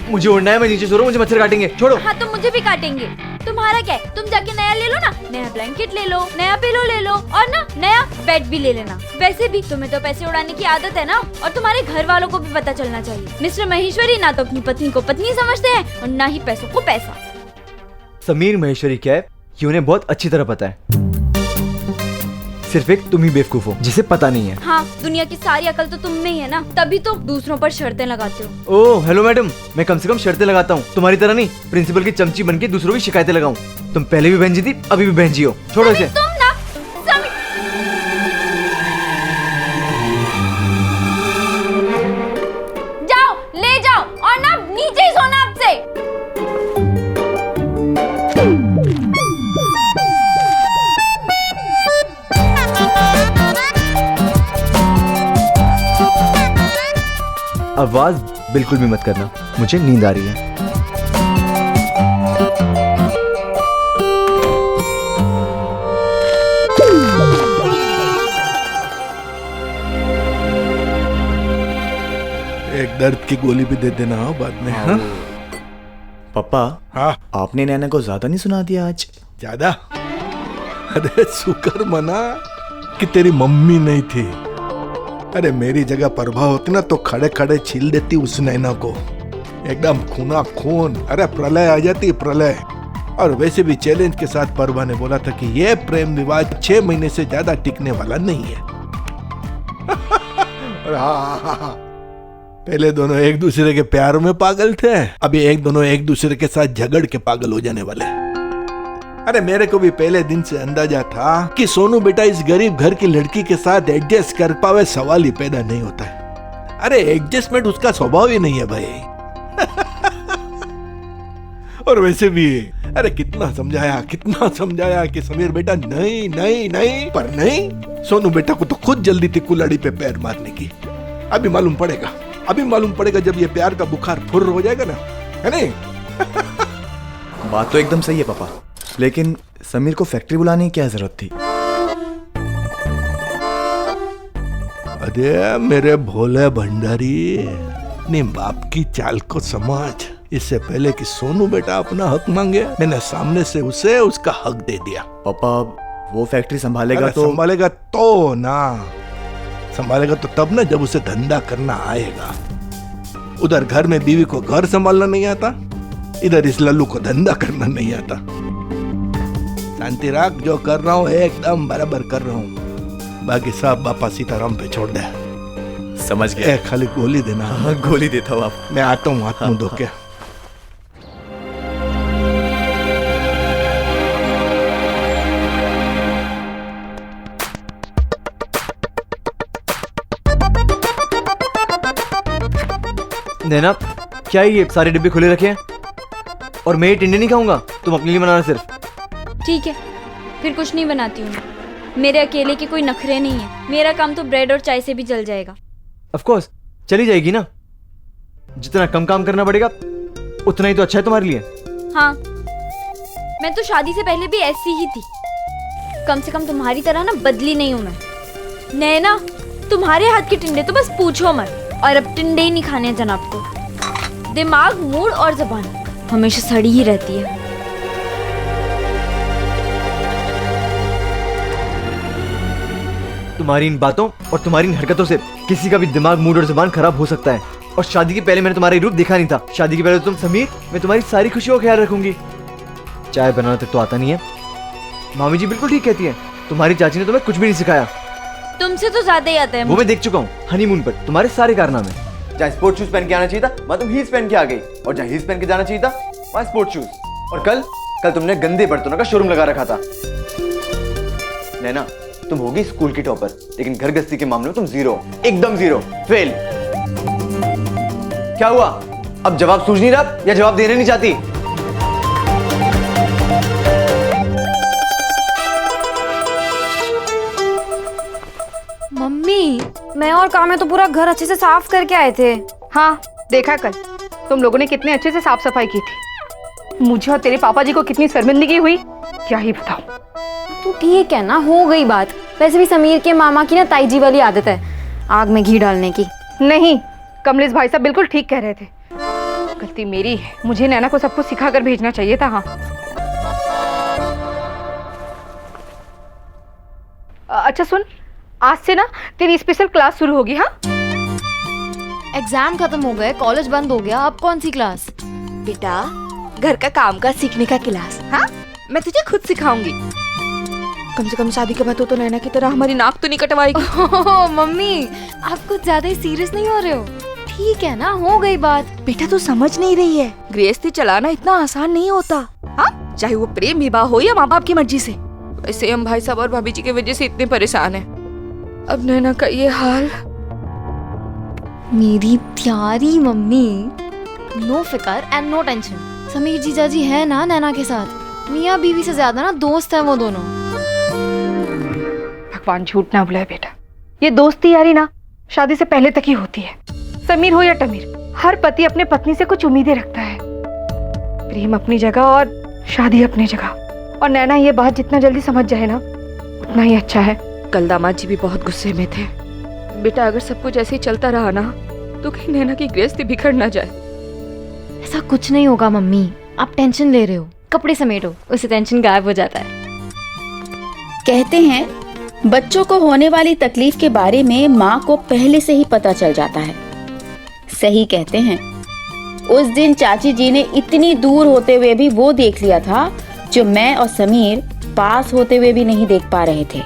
मुझे उड़ना है, मैं नीचे सो रहा हूँ, मुझे मच्छर काटेंगे, छोड़ो। हाँ तो मुझे भी काटेंगे। तुम्हारा क्या है, तुम जाके नया ले लो ना, नया ब्लैंकेट ले लो, नया पिलो ले लो और ना नया बेड भी ले लेना। वैसे भी तुम्हें तो पैसे उड़ाने की आदत है ना, और तुम्हारे घर वालों को भी पता चलना चाहिए। मिस्टर महेश्वरी ना तो अपनी पत्नी को पत्नी समझते हैं और ना ही पैसों को पैसा। समीर महेश्वरी क्या है ये उन्हें बहुत अच्छी तरह पता है। सिर्फ एक तुम ही बेवकूफ हो जिसे पता नहीं है। हाँ, दुनिया की सारी अकल तो तुम में ही है ना, तभी तो दूसरों पर शर्तें लगाते हो। ओह हेलो मैडम, मैं कम से कम शर्तें लगाता हूँ, तुम्हारी तरह नहीं प्रिंसिपल की चमची बन के दूसरों की शिकायतें लगाऊं। तुम पहले भी बहन जी थी, अभी भी बहन जी हो, छोड़ो इसे। तुम ना जाओ, ले जाओ और ना नीचे ही सोना आपसे। आवाज बिल्कुल भी मत करना, मुझे नींद आ रही है। एक दर्द की गोली भी दे देना हो बाद में। हाँ? पापा, हाँ आपने नैना को ज्यादा नहीं सुना दिया आज? ज्यादा? अरे शुक्र मना कि तेरी मम्मी नहीं थी। अरे मेरी जगह प्रभा होती ना तो खड़े खड़े छील देती उस नैना को, एकदम खूना खून। अरे प्रलय आ जाती, प्रलय। और वैसे भी चैलेंज के साथ प्रभा ने बोला था कि यह प्रेम विवाद 6 महीने से ज्यादा टिकने वाला नहीं है। और हाँ, पहले दोनों एक दूसरे के प्यार में पागल थे, अभी दोनों एक दूसरे के साथ झगड़ के पागल हो जाने वाले। अरे मेरे को भी पहले दिन से अंदाजा था कि सोनू बेटा इस गरीब घर की लड़की के साथ एडजस्ट कर पावे, सवाल ही पैदा नहीं होता है। अरे एडजस्टमेंट उसका स्वभाव ही नहीं है भाई। और वैसे भी अरे कितना समझाया कि समीर बेटा नहीं नहीं नहीं, पर नहीं, सोनू बेटा को तो खुद जल्दी थी कुल्हाड़ी पे पैर मारने की। अभी मालूम पड़ेगा जब ये प्यार का बुखार फुर्र हो जाएगा ना, है नहीं? बात तो एकदम सही है पापा, लेकिन समीर को फैक्ट्री बुलाने की क्या जरूरत थी? अरे मेरे भोले भंडारी, अपने बाप की चाल को समझ। इससे पहले कि सोनू बेटा अपना हक मांगे, मैंने सामने से उसे उसका हक दे दिया। पापा, वो फैक्ट्री संभालेगा तो संभालेगा तो तब ना जब उसे धंधा करना आएगा। उधर घर में बीवी को घर संभालना नहीं आता, इधर इस लल्लू को धंधा करना नहीं आता। शांति रख, जो कर रहा हूँ एकदम बराबर कर रहा हूँ, बाकी सब बापा सीताराम पे छोड़ दे। समझ गया। खाली गोली देना। हाँ, गोली देता हूँ आप। मैं आता हूँ हाथ मुंह धो के। नैना, क्या ये सारे डिब्बे खुले रखे हैं? और मैं ये टिंडे नहीं खाऊंगा, तुम अपने लिए बनाना सिर्फ। ठीक है, फिर कुछ नहीं बनाती हूँ। मेरे अकेले के कोई नखरे नहीं है, मेरा काम तो ब्रेड और चाय से भी चल जाएगा। ऑफ कोर्स चली जाएगी ना, जितना कम काम करना पड़ेगा उतना ही तो अच्छा है तुम्हारे लिए। हाँ, मैं तो शादी से पहले भी ऐसी ही थी, कम से कम तुम्हारी तरह ना बदली नहीं हूँ मैं। नैना, तुम्हारे हाथ के टिंडे तो बस पूछो मत, और अब टिंडे ही नहीं खाने हैं जनाब को। दिमाग, मूड और जबान हमेशा सड़ी ही रहती है। तुम्हारी इन बातों और तुम्हारी इन हरकतों से किसी का भी दिमाग, मूड और जुबान खराब हो सकता है। और शादी के पहले मैंने तुम्हारा रूप देखा नहीं था। शादी के पहले तो तुम समीर, मैं तुम्हारी सारी खुशियों का ख्याल रखूंगी। चाय बनाना तक तो आता नहीं है। मामी जी बिल्कुल ठीक कहती है, तुम्हारी चाची ने तुम्हें कुछ भी नहीं सिखाया। तुमसे तो ज्यादा ही आता है। वो मैं देख चुका हूँ हनीमून पर तुम्हारे सारे कारनामे। जहाँ स्पोर्ट शूज पहन के आना चाहिए था, वहाँ तुम हील्स पहन के आ गई, और जहाँ हील्स पहन के जाना चाहिए था वहाँ स्पोर्ट शूज। और कल तुमने गंदे बर्तनों का शोरूम लगा रखा था। नैना, तुम होगी स्कूल की टॉपर, लेकिन घर गृहस्थी के मामले में तुम जीरो, एकदम जीरो, फेल। क्या हुआ? अब जवाब सूझ नहीं रहा या जवाब देने नहीं चाहती? मम्मी, मैं और काम्या तो पूरा घर अच्छे से साफ करके आए थे। हाँ, देखा कल तुम लोगों ने कितने अच्छे से साफ सफाई की थी। मुझे और तेरे पापा जी को कितनी शर्मिंदगी हुई, क्या ही बताऊं। तो ठीक है ना, हो गई बात। वैसे भी समीर के मामा की ना ताई जी वाली आदत है आग में घी डालने की। नहीं, कमलेश भाई साहब बिल्कुल ठीक कह रहे थे। गलती मेरी है, मुझे नैना को सब कुछ सिखा कर भेजना चाहिए था। हाँ अच्छा सुन, आज से ना तेरी स्पेशल क्लास शुरू होगी। हाँ एग्जाम खत्म हो गए, कॉलेज बंद हो गया, अब कौन सी क्लास? बेटा घर का काम का सीखने का क्लास। हाँ मैं तुझे खुद सिखाऊंगी। कम से कम शादी के बाद तो नैना की तरह हमारी नाक तो नहीं कटवाएगी। ओह, मम्मी आप कुछ ज्यादा ही सीरियस नहीं हो रहे हो? ठीक है ना, हो गई बात। बेटा तू समझ नहीं रही है, गृहस्थी चलाना इतना आसान नहीं होता। हाँ चाहे वो प्रेम विवाह हो या माँ बाप की मर्जी से। वैसे हम भाई साहब और भाभी जी की वजह से इतने परेशान हैं। अब नैना का ये हाल। मेरी प्यारी मम्मी, नो फिकर एंड नो टेंशन। समीर जीजा जी है ना नैना के साथ। मियाँ बीवी से ज्यादा ना दोस्त है वो दोनों। भगवान झूठ ना बुलाए बेटा, ये दोस्ती यारी ना शादी से पहले तक ही होती है। समीर हो या टमीर, हर पति अपने पत्नी से कुछ उम्मीदें रखता है। प्रेम अपनी जगह और शादी अपनी जगह। और नैना ये बात जितना जल्दी समझ जाए ना उतना ही अच्छा है। कल दामाद जी भी बहुत गुस्से में थे। बेटा अगर सब कुछ ऐसे ही चलता रहा ना तो कहीं नैना की गृहस्थी बिखर ना जाए। ऐसा कुछ नहीं होगा मम्मी, आप टेंशन ले रहे हो। कपड़े समेटो, उससे टेंशन गायब हो जाता है। कहते हैं बच्चों को होने वाली तकलीफ के बारे में माँ को पहले से ही पता चल जाता है। सही कहते हैं। उस दिन चाची जी ने इतनी दूर होते हुए भी वो देख लिया था जो मैं और समीर पास होते हुए भी नहीं देख पा रहे थे।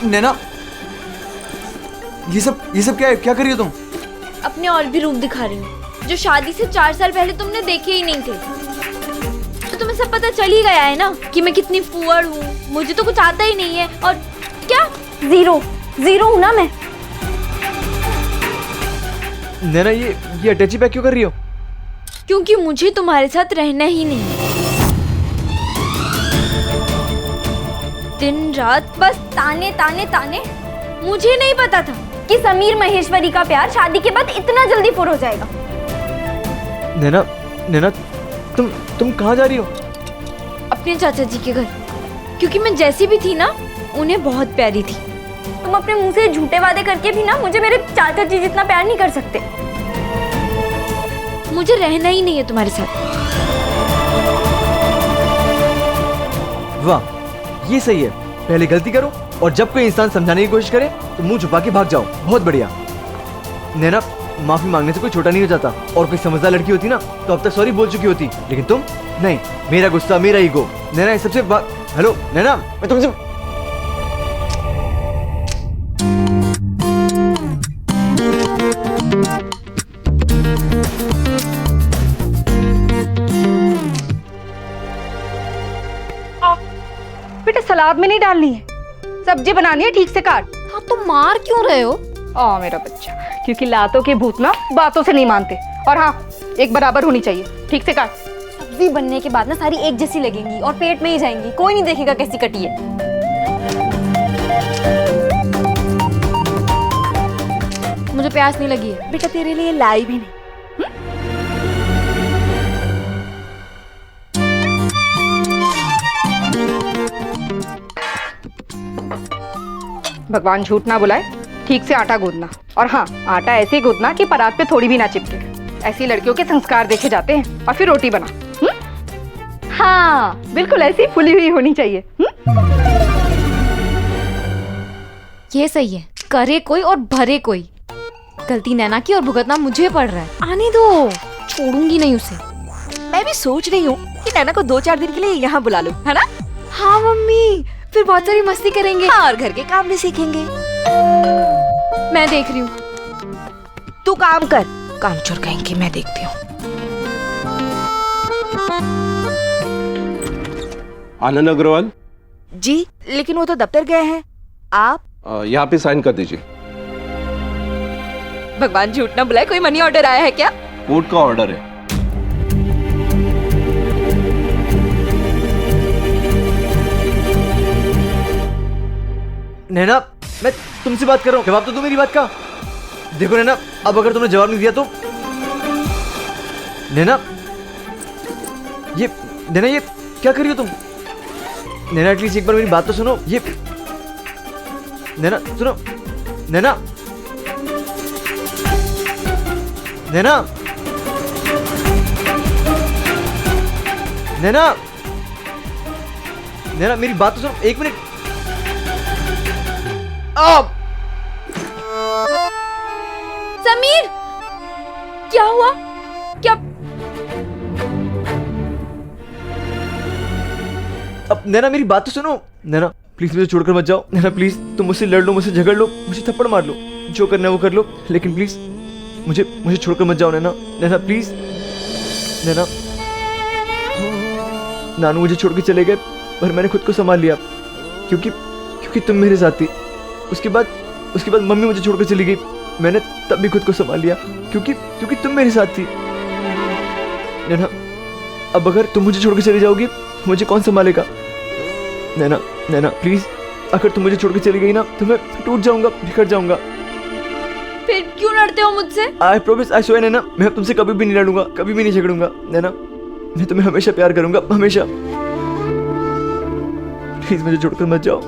नैना ये सब क्या कर रही हो तुम? अपने और भी रूप दिखा रही हूँ जो शादी से 4 साल पहले तुमने देखे ही नहीं थे। तो तुम्हें सब पता चल ही गया है ना कि मैं कितनी फुअड़ हूँ। मुझे तो कुछ आता ही नहीं है। और क्या जीरो हूँ ना मैं। नैना ये अटैची पैक क्यों कर रही हो? क्योंकि मुझे तुम्हारे साथ रहना ही नहीं। दिन रात बस ताने ताने ताने। मुझे नहीं पता था कि समीर महेश्वरी का प्यार शादी के बाद इतना जल्दी पूरा हो जाएगा। नैना तुम कहाँ जा रही हो? अपने चाचा जी के घर। क्योंकि मैं जैसी भी थी ना उन्हें बहुत प्यारी थी। तुम अपने मुंह से झूठे वादे करके भी ना मुझे मेरे चाचा जी जितना प्यार नहीं कर सकते। मुझे रहना ही नहीं है तुम्हारे साथ। वाह ये सही है। पहले गलती करो और जब कोई इंसान समझाने की कोशिश करे तो मुंह छुपा के भाग जाओ। बहुत बढ़िया। नैना माफी मांगने से कोई छोटा नहीं हो जाता। और कोई समझदार लड़की होती ना तो अब तक सॉरी बोल चुकी होती। लेकिन तुम नहीं। मेरा गुस्सा, मेरा ईगो। नैना ये सबसे हेलो नैना, मैं तुमसे बेटा सलाद में नहीं डालनी है, सब्जी बनानी है, ठीक से काट। हाँ तो मार क्यों रहे हो? मेरा बच्चा, क्योंकि लातों के भूत ना बातों से नहीं मानते। और हाँ एक बराबर होनी चाहिए, ठीक से काट। सब्जी बनने के बाद ना सारी एक जैसी लगेंगी और पेट में ही जाएंगी। कोई नहीं देखेगा कैसी कटी है। मुझे प्यास नहीं लगी है। बेटा तेरे लिए लाई भी नहीं। भगवान झूठ ना बुलाए, ठीक से आटा गूंदना। और हाँ आटा ऐसे ही गूंदना कि परात पे थोड़ी भी ना चिपके। ऐसी लड़कियों के संस्कार देखे जाते हैं। और फिर रोटी बना। हाँ बिल्कुल ऐसी फुली हुई होनी चाहिए। ये सही है, करे कोई और भरे कोई। गलती नैना की और भुगतना मुझे पड़ रहा है। आने दो, छोड़ूंगी नहीं उसे। मैं भी सोच रही हूँ कि नैना को 2-4 दिन के लिए यहाँ बुला लूं, है ना? हाँ मम्मी, फिर बहुत सारी मस्ती करेंगे। हाँ और घर के काम भी सीखेंगे। मैं देख रही हूँ। तू काम कर, काम चोर कहेंगे, मैं देखती हूँ। आनंद अग्रवाल जी, लेकिन वो तो दफ्तर गए हैं। आप यहाँ पे साइन कर दीजिए। भगवान झूठ ना बुलाए, कोई मनी ऑर्डर आया है क्या? कोर्ट का ऑर्डर है। नैना मैं तुमसे बात कर रहा हूँ, जवाब तो दो मेरी बात का। देखो नैना, अब अगर तुमने जवाब नहीं दिया तो नैना ये क्या कर रही हो तुम? नैना एटलीस्ट एक बार मेरी बात तो सुनो। ये नैना सुनो, नैना, नैना, नैना, नैना मेरी बात तो सुनो, एक मिनट। आप समीर, क्या हुआ? क्या? अब नैना मेरी बात तो सुनो। नैना प्लीज मुझे छोड़कर मत जाओ। नैना प्लीज, तुम मुझसे लड़ लो, मुझसे झगड़ लो, मुझे थप्पड़ मार लो, जो करना है वो कर लो, लेकिन प्लीज मुझे छोड़कर मत जाओ नैना। नैना प्लीज। नैना, नानू मुझे छोड़ के चले गए, पर मैंने खुद को संभाल लिया, क्योंकि तुम मेरे साथ थी। उसके बाद मम्मी मुझे छोड़कर चली गई, मैंने तब भी खुद को संभाल लिया, क्योंकि तुम मेरे साथ थी। नैना, अब अगर तुम मुझे छोड़ के चली जाओगी, मुझे कौन संभालेगा? नैना, नैना प्लीज, अगर तुम मुझे छोड़ के चली गई ना, तो मैं टूट जाऊंगा, बिखर जाऊंगा। फिर क्यों लड़ते हो मुझसे? आई प्रॉमिस, आई स्वेयर नैना, मैं अब तुमसे कभी भी नहीं लड़ूंगा, कभी भी नहीं झगड़ूंगा। नैना, मैं तुम्हें हमेशा प्यार करूंगा, हमेशा। प्लीज मुझे छोड़कर मत जाओ।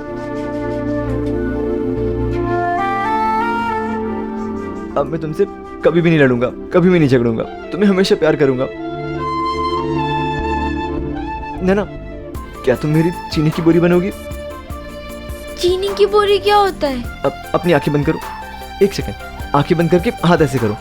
अब मैं तुमसे कभी भी नहीं लड़ूंगा, कभी भी नहीं झगड़ूंगा, तुम्हें हमेशा प्यार करूंगा। नैना, क्या तुम मेरी चीनी की बोरी बनोगी? चीनी की बोरी क्या होता है? अब अपनी आंखें बंद करो, एक सेकंड, आंखें बंद करके हाथ ऐसे करो।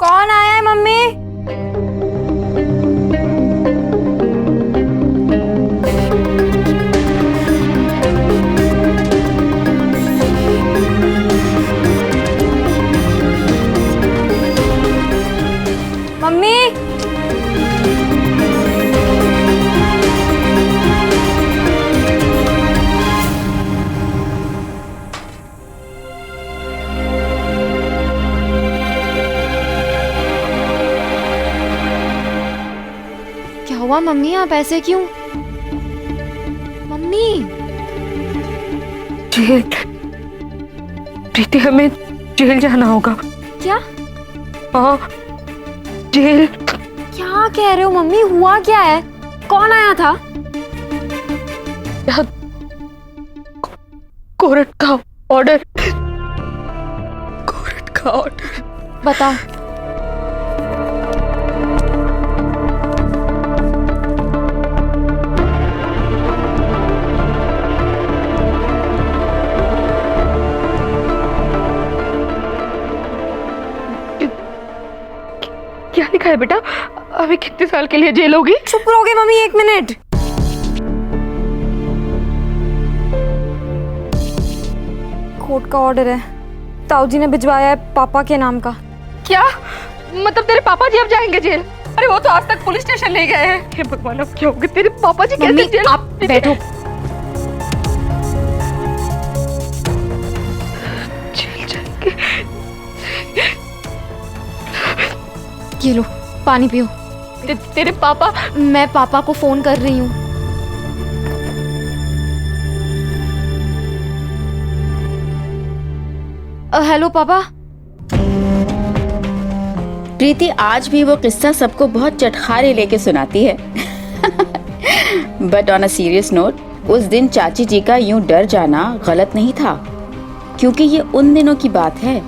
कौन आया है मम्मी? मम्मी, क्या हुआ मम्मी, आप ऐसे क्यों? मम्मी, जेल, प्रीति हमें जेल जाना होगा। क्या? हाँ, जेल। क्या कह रहे हो मम्मी? हुआ क्या है? कौन आया था? यहाँ कोर्ट का ऑर्डर, कोर्ट का ऑर्डर। बताओ। क्या लिखा है बेटा? अभी कितने साल के लिए जेल होगी? चुप रहोगे मम्मी, एक मिनट। कोर्ट का ऑर्डर है, ताऊ जी ने भिजवाया है पापा के नाम का। क्या मतलब तेरे पापा जी अब जाएंगे जेल? अरे वो तो आज तक पुलिस स्टेशन ले गए हैं। हे भगवान, अब क्या होगा? तेरे पापा जी कैसे जेल? आप बैठो। जेल जाएंगे। ये लो पानी पियो। तेरे पापा? मैं पापा को फोन कर रही हूँ। हेलो पापा। प्रीति आज भी वो किस्सा सबको बहुत चटखारे लेके सुनाती है। But on a serious note, उस दिन चाची जी का यूं डर जाना गलत नहीं था, क्योंकि ये उन दिनों की बात है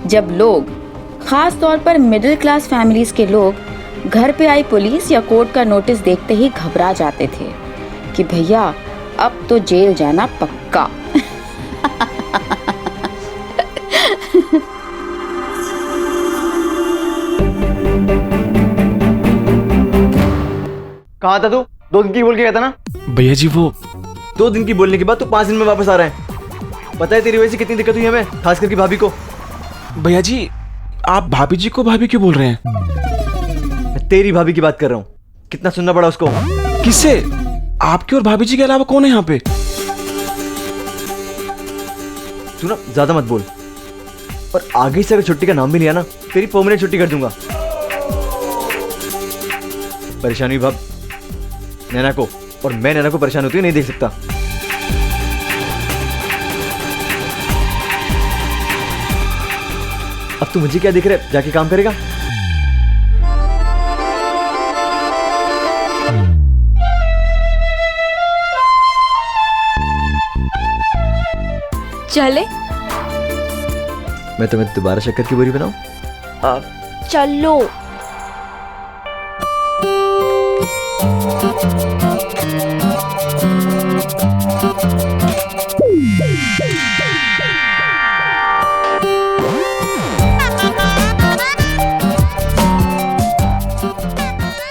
जब लोग, खास तौर पर मिडिल क्लास फैमिलीज के लोग, घर पे आई पुलिस या कोर्ट का नोटिस देखते ही घबरा जाते थे कि भैया अब तो जेल जाना पक्का। कहाँ था तू? 2 दिन की बोल के गया था ना। भैया जी वो 2 दिन की बोलने के बाद तू 5 दिन में वापस आ रहा है। पता है तेरी वजह से कितनी दिक्कत हुई हमें, खास करके भाभी को। भैया जी आप भाभी जी को भाभी क्यों बोल रहे हैं? मैं तेरी भाभी की बात कर रहा हूँ। कितना सुनना पड़ा उसको। किससे? आपके और भाभी जी के अलावा कौन है यहाँ पे? तू ना ज्यादा मत बोल, और आगे से अगर छुट्टी का नाम भी लिया ना, तेरी परमानेंट छुट्टी कर दूंगा। परेशानी हुई भाब नैना को, और मैं नैना को परेशान होती हुई नहीं देख सकता। अब तू मुझे क्या देख रहा है? जाके काम करेगा। चले मैं तुम्हें दोबारा शक्कर की बोरी बनाऊं? चलो।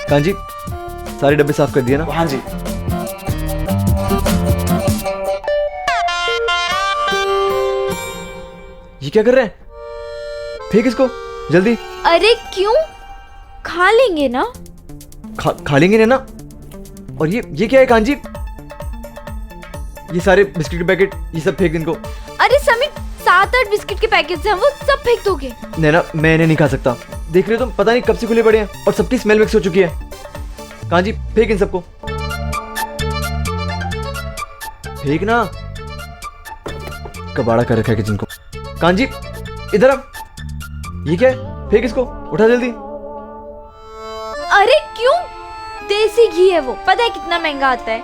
कांजी, सारे डब्बे साफ कर दिए ना? हाँ जी। ये क्या कर रहे हैं? फेंक इसको जल्दी। अरे क्यों? खा लेंगे ना। खा लेंगे ना। और ये क्या है कांजी? ये सारे बिस्किट के पैकेट, ये सब फेंक इनको। अरे समीर, 7-8 बिस्किट के पैकेट्स हैं, वो सब फेंक दोगे? नैना, मैं इन्हें नहीं खा सकता। देख रहे हो तुम, पता नहीं कब से खुले पड़े हैं और सबकी स्मेल मिक्स हो चुकी है। कांजी फेंक इन सबको, फेंक ना। कबाड़ा कर रखा है किचन को। कांजी इधर आ। ये क्या है? फेंक इसको, उठा जल्दी। अरे क्यों? देसी घी है वो, पता है कितना महंगा आता है।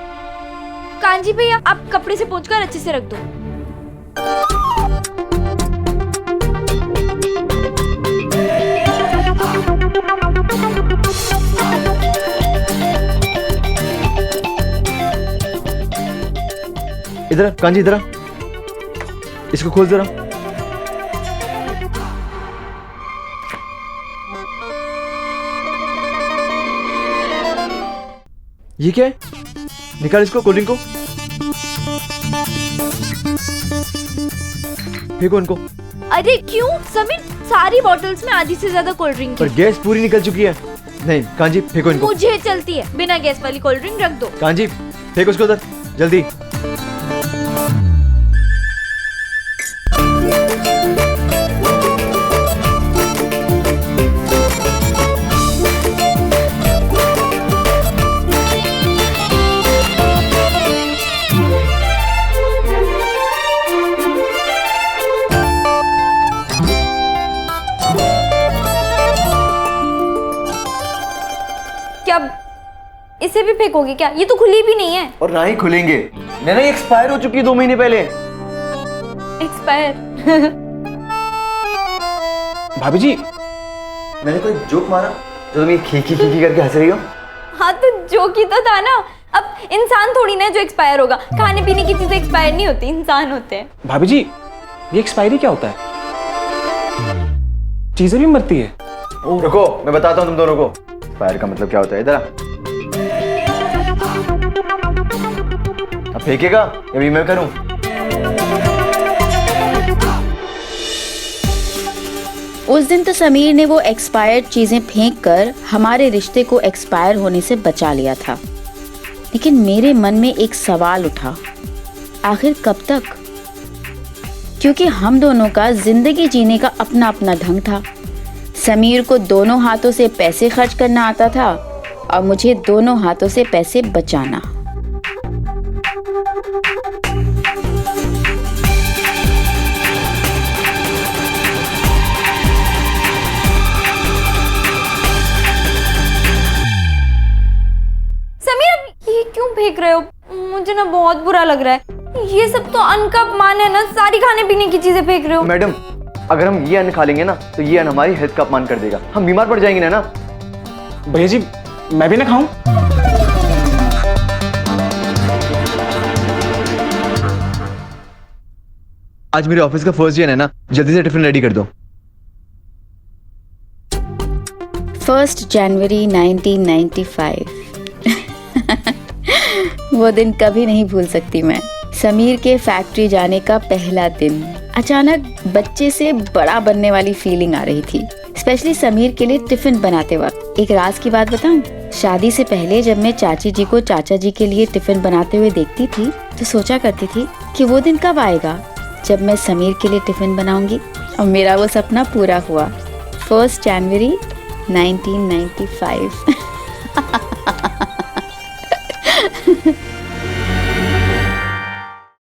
कांजी भैया, आप कपड़े से पोंछकर अच्छे से रख दो। इधर आ, कांजी इधर आ। इसको खोल जरा। ये क्या है? निकाल इसको, कोल्ड ड्रिंक को फेंको इनको। अरे क्यों समीर? सारी बॉटल्स में आधी से ज्यादा कोल्ड ड्रिंक पर है। गैस पूरी निकल चुकी है। नहीं कांजी फेंको इनको। मुझे चलती है, बिना गैस वाली कोल्ड ड्रिंक रख दो। कांजी फेंको उसको उधर जल्दी। क्या इसे भी फेंकोगे क्या? ये तो खुली भी नहीं है। और ना ही खुलेंगे। नैना, ये एक्सपायर हो चुकी है 2 महीने पहले। एक्सपायर। भाभी जी मैंने कोई जोक मारा जो तुम ये खी करके हंस रही हो? हाँ तो जो की तो था ना। अब इंसान थोड़ी ना है जो एक्सपायर होगा। खाने पीने की चीजें एक्सपायर नहीं होती, इंसान होते हैं। भाभी जी ये एक्सपायरी क्या होता है? चीजें भी मरती है। रुको, मैं बताता हूँ तुम दोनों को एक्सपायर का मतलब क्या होता है। इधर आ। अब फेंकेगा या भी मैं करूं? उस दिन तो समीर ने वो एक्सपायर्ड चीजें फेंककर हमारे रिश्ते को एक्सपायर होने से बचा लिया था, लेकिन मेरे मन में एक सवाल उठा, आखिर कब तक? क्योंकि हम दोनों का जिंदगी जीने का अपना अपना ढंग था। समीर को दोनों हाथों से पैसे खर्च करना आता था और मुझे दोनों हाथों से पैसे बचाना। ये क्यों फेंक रहे हो? मुझे ना बहुत बुरा लग रहा है। ये सब तो अन्न का अपमान है ना। सारी खाने पीने की चीजें फेंक रहे हो। मैडम, अगर हम ये अन्न खा लेंगे ना तो ये अन्न हमारी हेल्थ का अपमान कर देगा। हम बीमार पड़ जाएंगे ना। भैया जी मैं भी ना खाऊं? आज मेरे ऑफिस का फर्स्ट डे है ना, जल्दी से टिफिन रेडी कर दो। 1 जनवरी 1995। वो दिन कभी नहीं भूल सकती मैं। समीर के फैक्ट्री जाने का पहला दिन। अचानक बच्चे से बड़ा बनने वाली फीलिंग आ रही थी, स्पेशली समीर के लिए टिफिन बनाते वक्त। एक राज की बात बताऊं, शादी से पहले जब मैं चाची जी को चाचा जी के लिए टिफिन बनाते हुए देखती थी तो सोचा करती थी कि वो दिन कब आएगा जब मैं समीर के लिए टिफिन बनाऊंगी। और मेरा वो सपना पूरा हुआ। 1 जनवरी 1995।